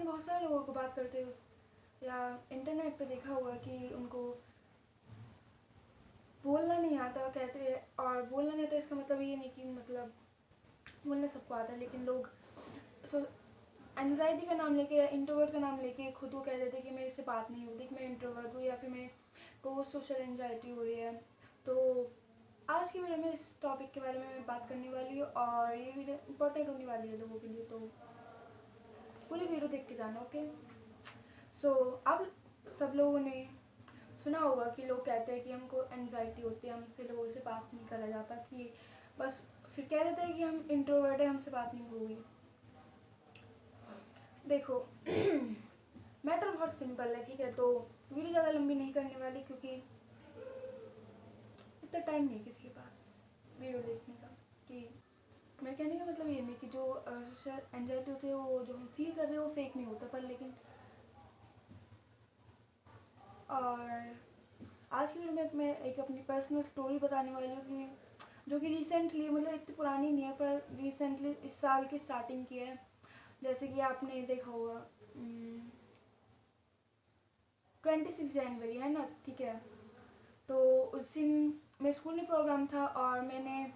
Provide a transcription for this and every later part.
बहुत सारे लोगों को बात करते हो या इंटरनेट पे देखा होगा कि उनको बोलना नहीं आता, कहते हैं। और बोलना नहीं आता इसका मतलब ये नहीं कि मतलब बोलना सबको आता है, लेकिन लोग एंजाइटी का नाम लेके या इंट्रोवर्ट का नाम लेके खुद को कह देते हैं कि मेरे से बात नहीं होती, कि मैं इंट्रोवर्ट हूँ या फिर मैं को सोशल एंजाइटी हो रही है। तो आज की वीडियो में इस टॉपिक के बारे में मैं बात करने वाली हूँ और ये वीडियो इंपॉर्टेंट होने वाली है लोगों के लिए, तो पूरी वीडियो देख के जाना। ओके। सो अब सब लोगों ने सुना होगा कि लोग कहते हैं कि हमको एंजाइटी होती है, हमसे लोगों से बात नहीं करा जाता, कि बस फिर कह देते हैं कि हम इंट्रोवर्ट है, हमसे बात नहीं होगी। देखो मैटर बहुत सिंपल है, ठीक है। तो वीडियो ज़्यादा लंबी नहीं करने वाली क्योंकि इतना टाइम नहीं है किसी के पास वीडियो देखने का। कि मैं कहने का मतलब ये नहीं कि जो एंजाइटी होती है वो जो हम फील कर रहे हैं वो फेक नहीं होता, पर लेकिन और आज की वीडियो में मैं एक अपनी पर्सनल स्टोरी बताने वाली हूँ कि जो कि रिसेंटली, मतलब इतनी पुरानी नहीं है पर रिसेंटली इस साल की स्टार्टिंग की है। जैसे कि आपने देखा होगा 26 जनवरी है ना, ठीक है। तो उस दिन मेरे स्कूल में प्रोग्राम था और मैंने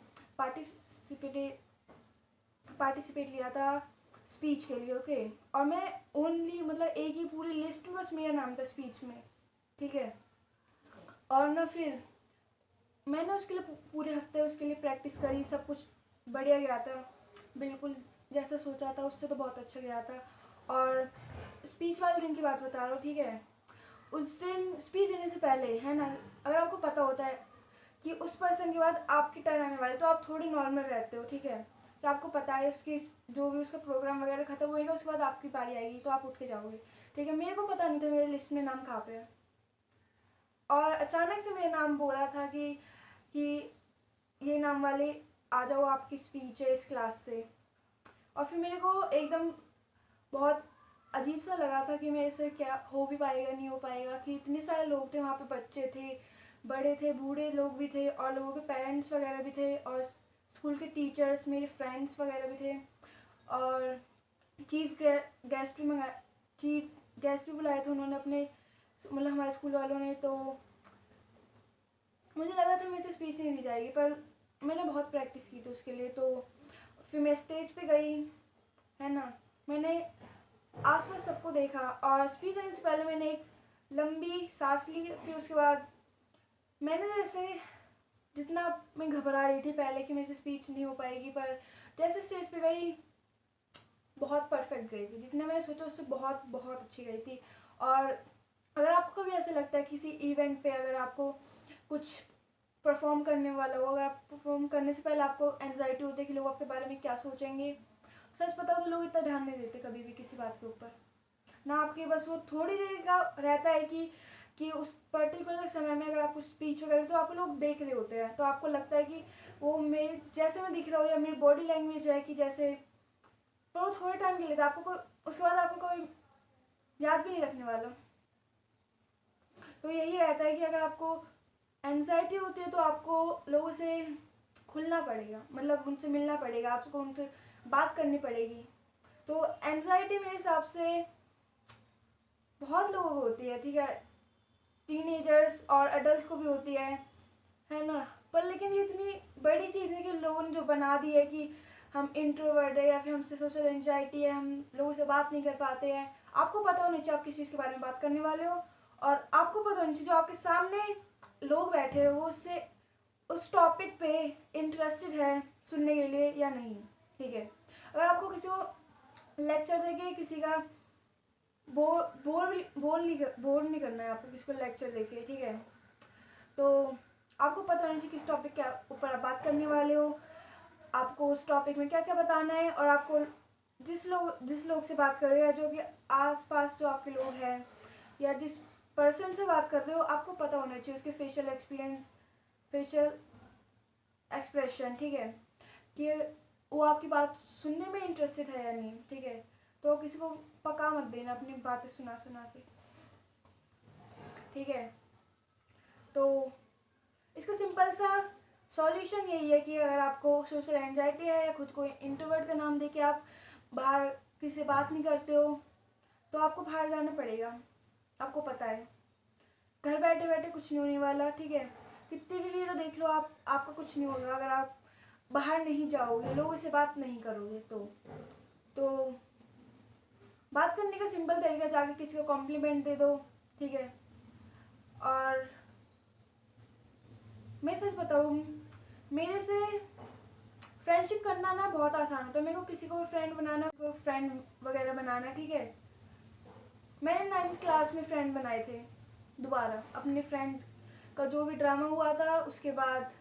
पार्टिसिपेट लिया था स्पीच के लिए। ओके। और मैं ओनली मतलब एक ही पूरी लिस्ट में बस मेरा नाम था स्पीच में, ठीक है। और ना फिर मैंने उसके लिए पूरे हफ्ते उसके लिए प्रैक्टिस करी, सब कुछ बढ़िया गया था, बिल्कुल जैसा सोचा था उससे तो बहुत अच्छा गया था। और स्पीच वाले दिन की बात बता रहा हूँ, ठीक है। उस दिन स्पीच देने से पहले है ना, अगर आपको पता होता है कि उस पर्सन के बाद आपकी टर्न आने वाली, तो आप थोड़ी नॉर्मल रहते हो, ठीक है। तो आपको पता है उसकी जो भी उसका प्रोग्राम वगैरह खत्म होएगा उसके बाद आपकी बारी आएगी तो आप उठ के जाओगे, ठीक है। मेरे को पता नहीं था मेरे लिस्ट में नाम कहाँ पे है, और अचानक से मेरा नाम बोला था कि ये नाम वाले आ जाओ, आपकी स्पीच है इस क्लास से। और फिर मेरे को एकदम बहुत अजीब सा लगा था कि मेरे से क्या हो भी पाएगा नहीं हो पाएगा, कि इतने सारे लोग थे वहाँ पे, बच्चे थे, बड़े थे, बूढ़े लोग भी थे और लोगों के पेरेंट्स वगैरह भी थे और स्कूल के टीचर्स, मेरे फ्रेंड्स वगैरह भी थे। और चीफ गेस्ट भी मंगाए, चीफ गेस्ट भी बुलाए थे उन्होंने अपने, मतलब हमारे स्कूल वालों ने। तो मुझे लगा था मेरे से स्पीच नहीं दी जाएगी, पर मैंने बहुत प्रैक्टिस की थी उसके लिए। तो फिर मैं स्टेज पे गई, है ना। मैंने आसपास सबको देखा और स्पीच देने से पहले मैंने एक लंबी सांस ली। फिर उसके बाद मैंने जैसे, जितना मैं घबरा रही थी पहले कि मेरे से स्पीच नहीं हो पाएगी, पर जैसे स्टेज पे गई बहुत परफेक्ट गई थी, जितना मैंने सोचा उससे बहुत बहुत अच्छी गई थी। और अगर आपको भी ऐसा लगता है किसी इवेंट पे, अगर आपको कुछ परफॉर्म करने वाला हो, अगर आप परफॉर्म करने से पहले आपको एंजाइटी होती है कि लोग आपके बारे में क्या सोचेंगे, सच बताओ तो लोग इतना ध्यान नहीं देते कभी भी किसी बात के ऊपर ना। आपके बस वो थोड़ी देर का रहता है कि उस पर्टिकुलर समय में अगर आप कुछ स्पीच वगैरह, तो आपको लोग देख रहे होते हैं, तो आपको लगता है कि वो मेरे जैसे मैं दिख रहा हूँ या मेरी बॉडी लैंग्वेज है कि जैसे, पर वो थोड़े टाइम के लिए था, आपको कोई उसके बाद आपको कोई याद भी नहीं रखने वाला। तो यही रहता है कि अगर आपको एंजाइटी होती है तो आपको लोगों से खुलना पड़ेगा, मतलब उनसे मिलना पड़ेगा, आपको उनसे बात करनी पड़ेगी। तो एंजाइटी मेरे हिसाब से बहुत लोगों को होती है, ठीक है। टीनेजर्स और अडल्ट को भी होती है ना। पर लेकिन ये इतनी बड़ी चीज़ है कि लोगों ने जो बना दी है कि हम इंट्रोवर्ट है या फिर हमसे सोशल एंजाइटी है, हम लोगों से बात नहीं कर पाते हैं। आपको पता होना चाहिए आप किस चीज़ के बारे में बात करने वाले हो, और आपको पता होना चाहिए जो आपके सामने लोग बैठे हो वो उससे उस टॉपिक पे इंटरेस्टेड है सुनने के लिए या नहीं, ठीक है। अगर आपको किसी को लेक्चर देके किसी का बोर नहीं करना है आपको किसी को लेक्चर देके, ठीक है। तो आपको पता होना चाहिए किस टॉपिक के ऊपर आप बात करने वाले हो, आपको उस टॉपिक में क्या क्या बताना है, और आपको जिस लोग से बात कर रहे हो या जो कि आसपास जो आपके लोग हैं या जिस पर्सन से बात कर रहे हो, आपको पता होना चाहिए उसके फेशियल एक्सप्रेशन, ठीक है, कि वो आपकी बात सुनने में इंटरेस्टेड है या नहीं, ठीक है। तो किसी को पका मत देना अपनी बातें सुना सुना के, ठीक है। तो इसका सिंपल सा सॉल्यूशन यही है कि अगर आपको सोशल एंजाइटी है या खुद को इंट्रोवर्ट का नाम देके आप बाहर किसी से बात नहीं करते हो, तो आपको बाहर जाना पड़ेगा, आपको पता है। घर बैठे बैठे कुछ नहीं होने वाला, ठीक है। कितनी भी वीडियो देख लो आप, आपका कुछ नहीं होगा अगर आप बाहर नहीं जाओगे, लोगों से बात नहीं करोगे। तो बात करने का सिंपल तरीका, जाके किसी को कॉम्प्लीमेंट दे दो, ठीक है। और मैं सच बताऊँ, मेरे से फ्रेंडशिप करना ना बहुत आसान होता है। मेरे को किसी को भी फ्रेंड बनाना, कोई फ्रेंड वगैरह बनाना, ठीक है। मैंने 9th क्लास में फ्रेंड बनाए थे दोबारा। अपने फ्रेंड का जो भी ड्रामा हुआ था उसके बाद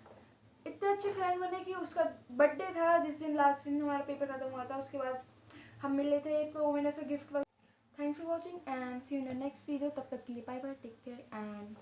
इतने अच्छे फ्रेंड बने कि उसका बर्थडे था जिस दिन, लास्ट दिन हमारा पेपर खत्म हुआ था, उसके बाद हम मिले थे, तो मैंने उसे gift. Thanks for watching and see you in the next video. तब तक के लिए bye bye, take care and